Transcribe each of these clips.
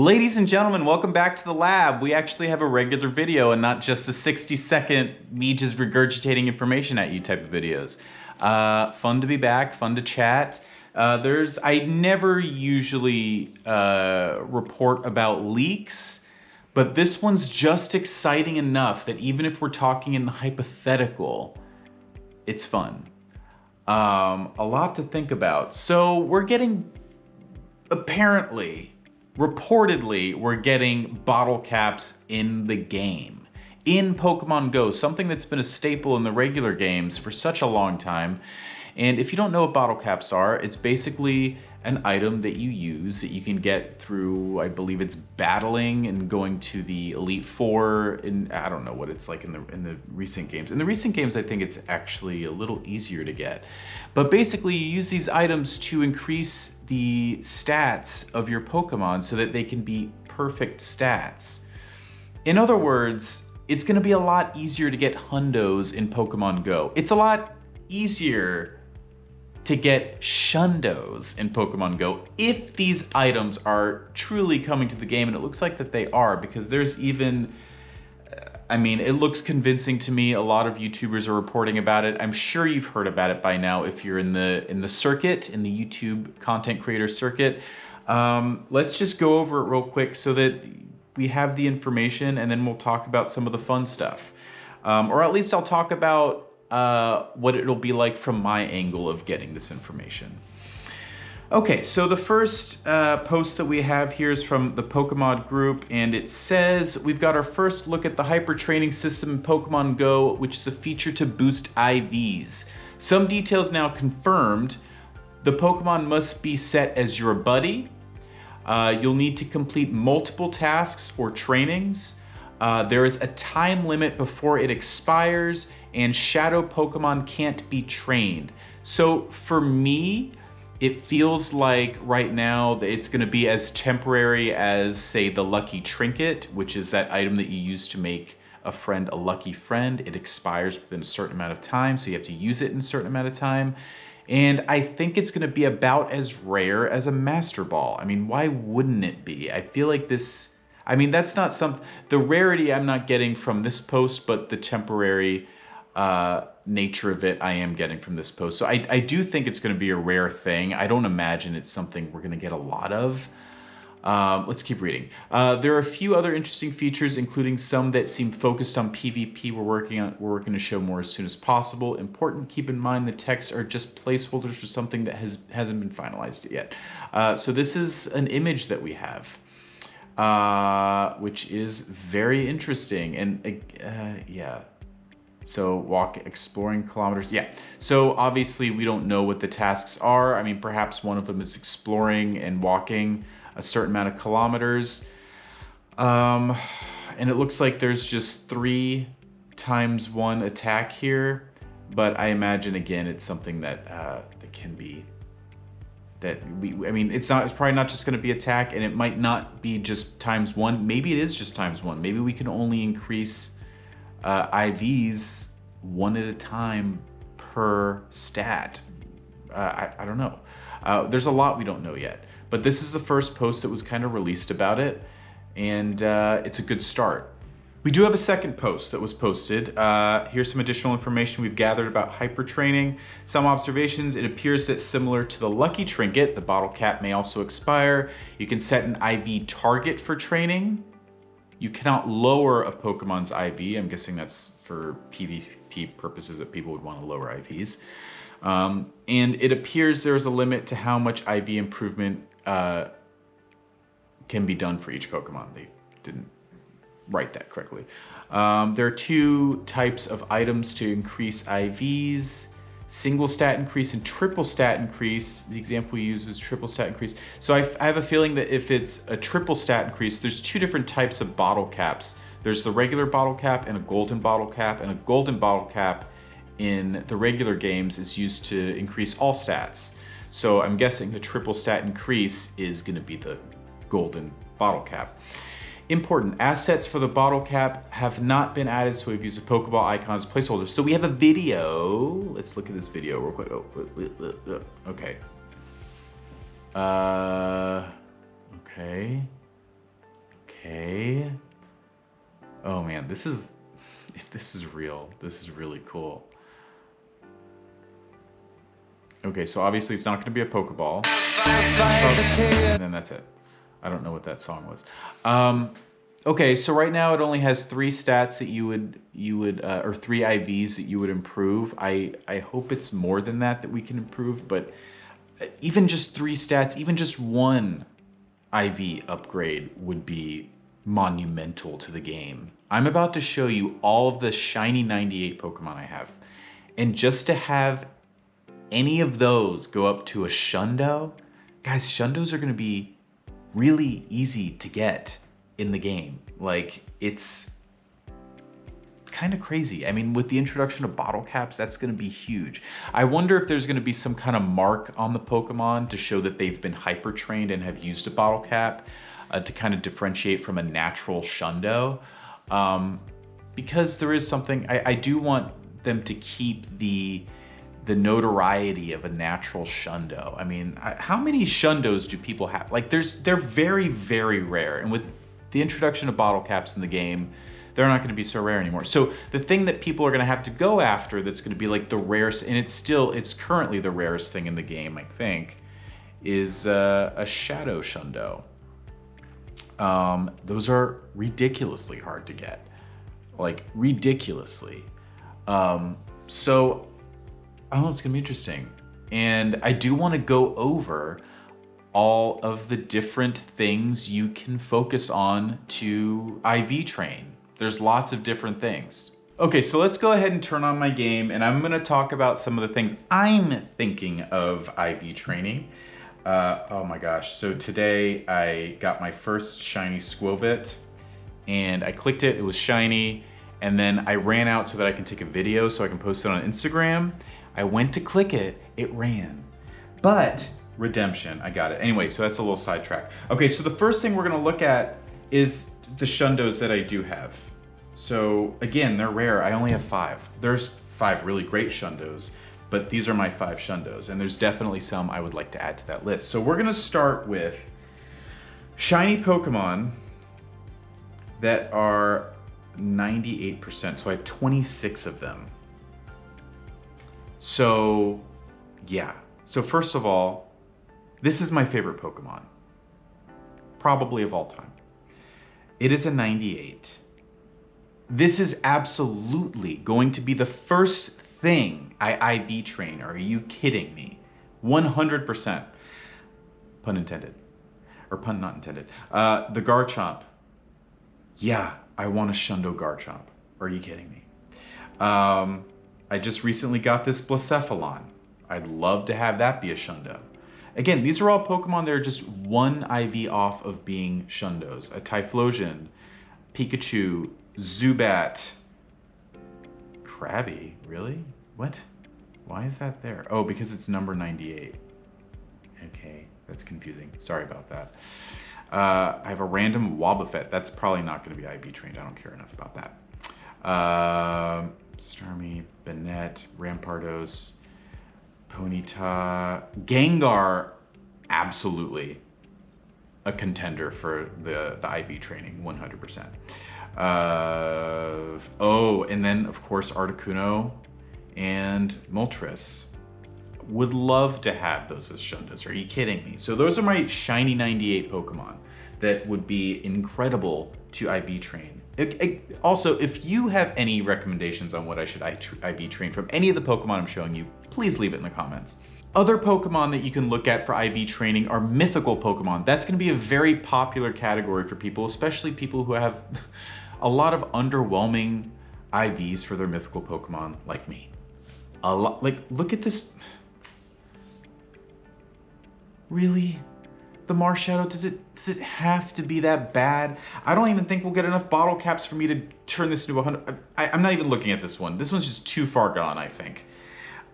Ladies and gentlemen, welcome back to the lab. We actually have a regular video and not just a 60-second me just regurgitating information at you type of videos. Fun to be back, fun to chat. I never usually report about leaks, but this one's just exciting enough that even if we're talking in the hypothetical, it's fun. A lot to think about. So we're getting, reportedly, we're getting bottle caps in the game. In Pokemon GO, something that's been a staple in the regular games for such a long time. And if you don't know what bottle caps are, it's basically an item that you use that you can get through, I believe it's battling and going to the Elite Four, and I don't know what it's like in the recent games. In the recent games, I think it's actually a little easier to get. But basically, you use these items to increase the stats of your Pokemon so that they can be perfect stats. In other words, it's gonna be a lot easier to get hundos in Pokemon GO. It's a lot easier to get shundos in Pokemon GO if these items are truly coming to the game, and it looks like that they are, because there's even, I mean, it looks convincing to me. A lot of YouTubers are reporting about it. I'm sure you've heard about it by now if you're in the circuit, in the YouTube content creator circuit. Let's just go over it real quick so that we have the information, and then we'll talk about some of the fun stuff. Or at least I'll talk about what it'll be like from my angle of getting this information. Okay, so the first post that we have here is from the Pokemon group, and it says, we've got our first look at the hyper training system in Pokemon GO, which is a feature to boost IVs. Some details now confirmed. The Pokemon must be set as your buddy. You'll need to complete multiple tasks or trainings. There is a time limit before it expires, and shadow Pokemon can't be trained. So for me, it feels like right now it's gonna be as temporary as, say, the Lucky Trinket, which is that item that you use to make a friend a lucky friend. It expires within a certain amount of time, so you have to use it in a certain amount of time. And I think it's gonna be about as rare as a Master Ball. I mean, why wouldn't it be? I feel like this, I mean, that's not something, the rarity I'm not getting from this post, but the temporary nature of it I am getting from this post. So I do think it's going to be a rare thing. I don't imagine it's something we're going to get a lot of. Let's keep reading. There are a few other interesting features, including some that seem focused on PvP. We're working to show more as soon as possible. Important, keep in mind the texts are just placeholders for something that hasn't been finalized yet. So this is an image that we have, which is very interesting. And yeah. So exploring kilometers. Yeah. So obviously we don't know what the tasks are. I mean, perhaps one of them is exploring and walking a certain amount of kilometers. And it looks like there's just 3 times 1 attack here. But I imagine, again, it's something that that can be, I mean, it's probably not just going to be attack, and it might not be just times 1. Maybe it is just times 1. Maybe we can only increase IVs 1 at a time per stat. I don't know. There's a lot we don't know yet, but this is the first post that was kind of released about it, and it's a good start. We do have a second post that was posted. Here's some additional information we've gathered about hyper training. Some observations. It appears that similar to the Lucky Trinket, the bottle cap may also expire. You can set an IV target for training. You cannot lower a Pokemon's IV. I'm guessing that's for PvP purposes that people would want to lower IVs. And it appears there's a limit to how much IV improvement can be done for each Pokemon. They didn't write that correctly. There are 2 types of items to increase IVs. Single stat increase and triple stat increase. The example we used was triple stat increase. So I have a feeling that if it's a triple stat increase, there's 2 different types of bottle caps. There's the regular bottle cap and a golden bottle cap, and a golden bottle cap in the regular games is used to increase all stats. So I'm guessing the triple stat increase is going to be the golden bottle cap. Important, assets for the bottle cap have not been added, so we've used a Pokeball icon as placeholders. So we have a video. Let's look at this video real quick. Oh, okay. Okay. Okay. Oh man, this is real. This is really cool. Okay, so obviously it's not going to be a Pokeball. And then that's it. I don't know what that song was. Okay, so right now it only has 3 stats that you would or 3 IVs that you would improve. I hope it's more than that we can improve, but even just 3 stats, even just 1 IV upgrade would be monumental to the game. I'm about to show you all of the shiny 98 Pokemon I have. And just to have any of those go up to a Shundo, guys, Shundos are going to be really easy to get in the game. Like, it's kind of crazy. I mean, with the introduction of bottle caps, that's going to be huge. I wonder if there's going to be some kind of mark on the Pokemon to show that they've been hyper trained and have used a bottle cap to kind of differentiate from a natural Shundo. Because there is something, I do want them to keep the notoriety of a natural Shundo. I mean, how many Shundos do people have? Like, they're very, very rare. And with the introduction of bottle caps in the game, they're not going to be so rare anymore. So the thing that people are going to have to go after that's going to be like the rarest, and it's currently the rarest thing in the game, I think, is a Shadow Shundo. Those are ridiculously hard to get. Like, ridiculously. So, oh, it's going to be interesting. And I do want to go over all of the different things you can focus on to IV train. There's lots of different things. Okay, so let's go ahead and turn on my game, and I'm gonna talk about some of the things I'm thinking of IV training. Oh my gosh, so today I got my first shiny Squobit, and I clicked it, it was shiny, and then I ran out so that I can take a video so I can post it on Instagram. I went to click it, it ran. But, redemption, I got it. Anyway, so that's a little sidetrack. Okay, so the first thing we're gonna look at is the Shundos that I do have. So again, they're rare. I only have 5. There's 5 really great Shundos, but these are my 5 Shundos, and there's definitely some I would like to add to that list. So we're gonna start with shiny Pokemon that are 98%. So I have 26 of them. So yeah. So first of all, this is my favorite Pokemon, probably of all time. It is a 98. This is absolutely going to be the first thing I IV train. Are you kidding me? 100%. Pun intended. Or pun not intended. The Garchomp. Yeah, I want a Shundo Garchomp. Are you kidding me? I just recently got this Blacephalon. I'd love to have that be a Shundo. Again, these are all Pokemon that are just 1 IV off of being Shundos. A Typhlosion, Pikachu, Zubat, Krabby, really? What? Why is that there? Oh, because it's number 98. Okay, that's confusing. Sorry about that. I have a random Wobbuffet. That's probably not going to be IV trained. I don't care enough about that. Starmie, Banette, Rampardos, Ponyta, Gengar, absolutely a contender for the IV training, 100%. Oh, and then of course Articuno and Moltres. Would love to have those as Shundos. Are you kidding me? So those are my shiny 98 Pokemon that would be incredible to IV train. Also, if you have any recommendations on what I should IV train from any of the Pokemon I'm showing you, please leave it in the comments. Other Pokemon that you can look at for IV training are mythical Pokemon. That's going to be a very popular category for people, especially people who have a lot of underwhelming IVs for their mythical Pokemon, like me. Like, look at this. Really? The Marshadow, does it have to be that bad? I don't even think we'll get enough bottle caps for me to turn this into 100. I'm not even looking at this one. This one's just too far gone, I think.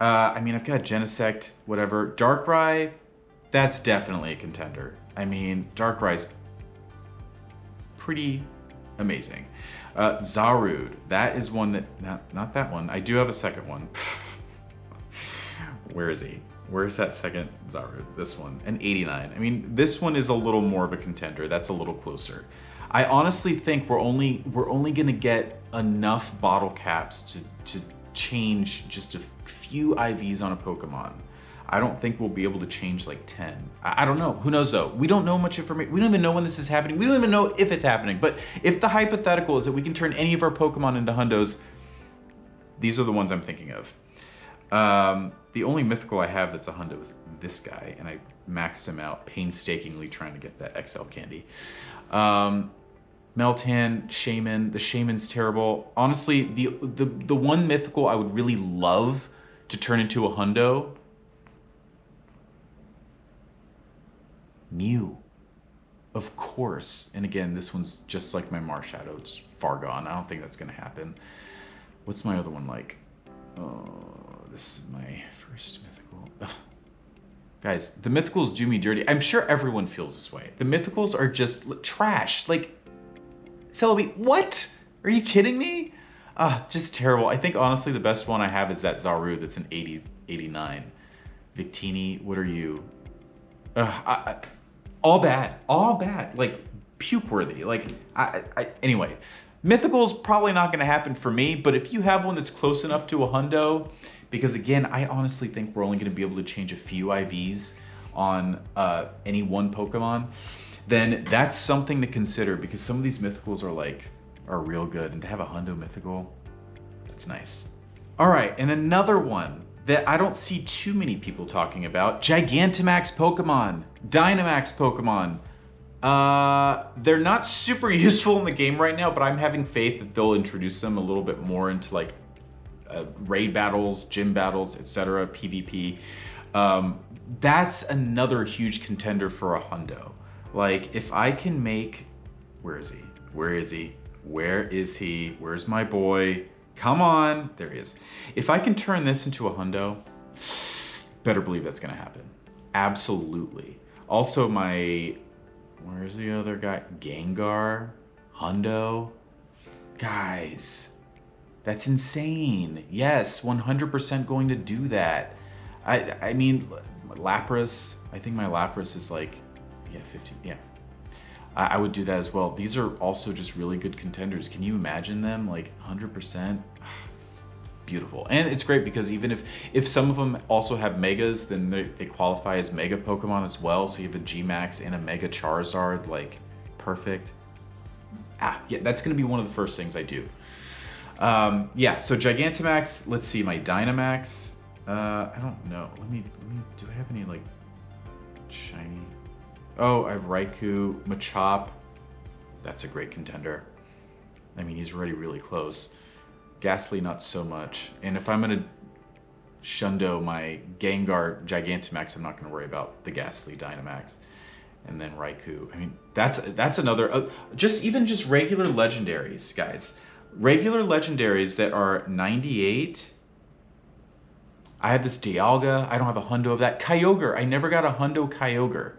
I mean, I've got Genesect, whatever. Darkrai, that's definitely a contender. I mean, Darkrai's pretty amazing. Zarude, that is one that, not that one. I do have a second one. Where is he? Where's that second Zarude? This one, an 89. I mean, this one is a little more of a contender. That's a little closer. I honestly think we're only gonna get enough bottle caps to change just a few IVs on a Pokemon. I don't think we'll be able to change like 10. I don't know. Who knows though? We don't know much information. We don't even know when this is happening. We don't even know if it's happening. But if the hypothetical is that we can turn any of our Pokemon into Hundos, these are the ones I'm thinking of. The only mythical I have that's a Hundo is this guy, and I maxed him out painstakingly trying to get that XL candy. Meltan, Shaman. The Shaman's terrible. Honestly, the one mythical I would really love to turn into a Hundo, Mew. Of course. And again, this one's just like my Marshadow. It's far gone. I don't think that's gonna happen. What's my other one like? Oh, this is my first mythical. Ugh. Guys, the mythicals do me dirty. I'm sure everyone feels this way. The mythicals are just trash. Like, Celebi, what? Are you kidding me? Just terrible. I think honestly the best one I have is that Zaru that's an 80, 89. Victini, what are you? All bad. Like, puke worthy. Like, anyway. Mythical's probably not gonna happen for me, but if you have one that's close enough to a Hundo, because again, I honestly think we're only gonna be able to change a few IVs on any one Pokemon, then that's something to consider, because some of these mythicals are real good, and to have a Hundo mythical, that's nice. All right, and another one that I don't see too many people talking about, Gigantamax Pokemon, Dynamax Pokemon. They're not super useful in the game right now, but I'm having faith that they'll introduce them a little bit more into like raid battles, gym battles, etc., PvP. That's another huge contender for a Hundo. Like, if I can make, where is he? Where is he? Where is he? Where's my boy? Come on, there he is. If I can turn this into a Hundo, better believe that's gonna happen. Absolutely. Also where's the other guy? Gengar, Hundo. Guys, that's insane. Yes, 100% going to do that. I mean, Lapras, I think my Lapras is like, yeah, 15, yeah. I would do that as well. These are also just really good contenders. Can you imagine them? Like 100%? Beautiful. And it's great because even if some of them also have Megas, then they qualify as Mega Pokemon as well. So you have a G-Max and a Mega Charizard, like perfect. Yeah, that's gonna be one of the first things I do. Yeah, so Gigantamax, let's see, my Dynamax. I don't know. Let me, do I have any like shiny? Oh, I have Raikou, Machop. That's a great contender. I mean, he's already really close. Ghastly, not so much. And if I'm gonna Shundo my Gengar Gigantamax, I'm not gonna worry about the Ghastly Dynamax. And then Raikou. I mean, that's another, just regular legendaries, guys. Regular legendaries that are 98. I have this Dialga. I don't have a Hundo of that. Kyogre. I never got a Hundo Kyogre.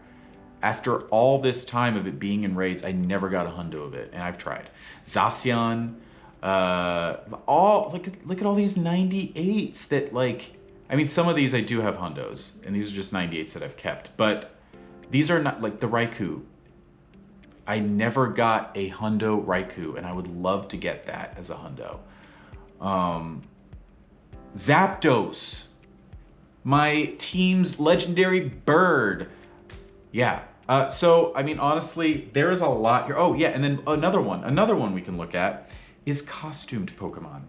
After all this time of it being in raids, I never got a Hundo of it, and I've tried. Zacian, look at all these 98s that, like, I mean, some of these I do have Hundos, and these are just 98s that I've kept, but these are not, like the Raikou. I never got a Hundo Raikou, and I would love to get that as a Hundo. Zapdos, my team's legendary bird. Yeah. So, I mean, honestly, there is a lot here. Oh, yeah, and then another one we can look at is costumed Pokemon.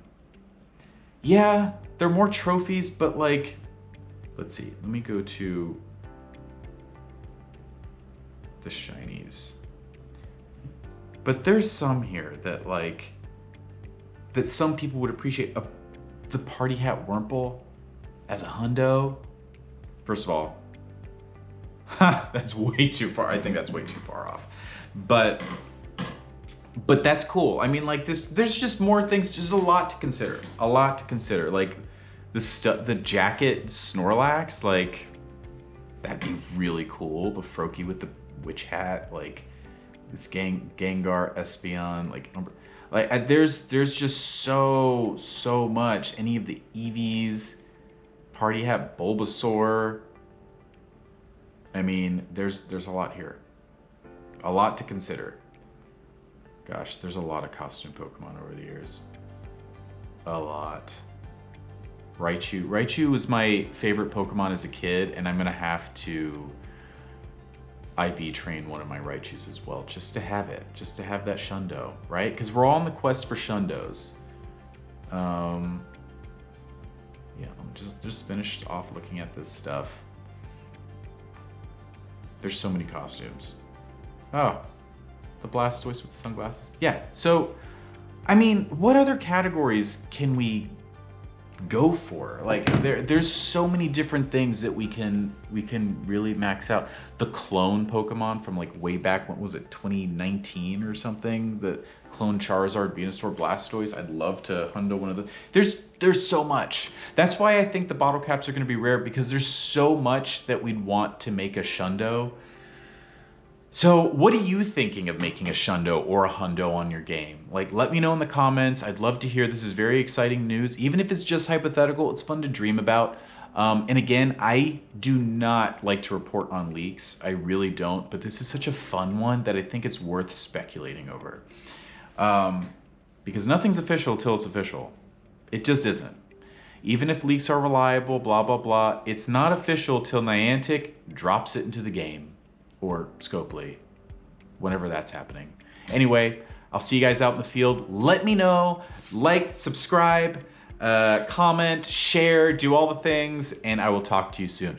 Yeah, they're more trophies, but like, let's see. Let me go to the shinies. But there's some here that like, that some people would appreciate. The Party Hat Wurmple as a Hundo. First of all, that's way too far. I think that's way too far off. But that's cool. I mean, like, there's just more things. There's a lot to consider. A lot to consider. Like the jacket Snorlax, like that'd be really cool. The Froakie with the witch hat, like this Gengar Espeon, like there's just so much. Any of the Eevees, Party Hat Bulbasaur. I mean, there's a lot here. A lot to consider. Gosh, there's a lot of costume Pokemon over the years. A lot. Raichu. Raichu was my favorite Pokemon as a kid, and I'm gonna have to IV train one of my Raichus as well, just to have it, just to have that Shundo, right? Because we're all on the quest for Shundos. Yeah, I'm just finished off looking at this stuff. There's so many costumes. Oh, the Blastoise with the sunglasses. Yeah, so, I mean, what other categories can we go for? Like, there's so many different things that we can really max out. The clone Pokemon from like way back, when was it, 2019 or something? The clone Charizard, Venusaur, Blastoise. I'd love to hundo one of the. There's so much. That's why I think the bottle caps are going to be rare, because there's so much that we'd want to make a Shundo. So what are you thinking of making a Shundo or a Hundo on your game? Like, let me know in the comments. I'd love to hear. This is very exciting news. Even if it's just hypothetical, it's fun to dream about. And again, I do not like to report on leaks. I really don't. But this is such a fun one that I think it's worth speculating over. Because nothing's official till it's official. It just isn't. Even if leaks are reliable, blah, blah, blah, it's not official till Niantic drops it into the game. Or Scopely, whenever that's happening. Anyway, I'll see you guys out in the field. Let me know, like, subscribe, comment, share, do all the things, and I will talk to you soon.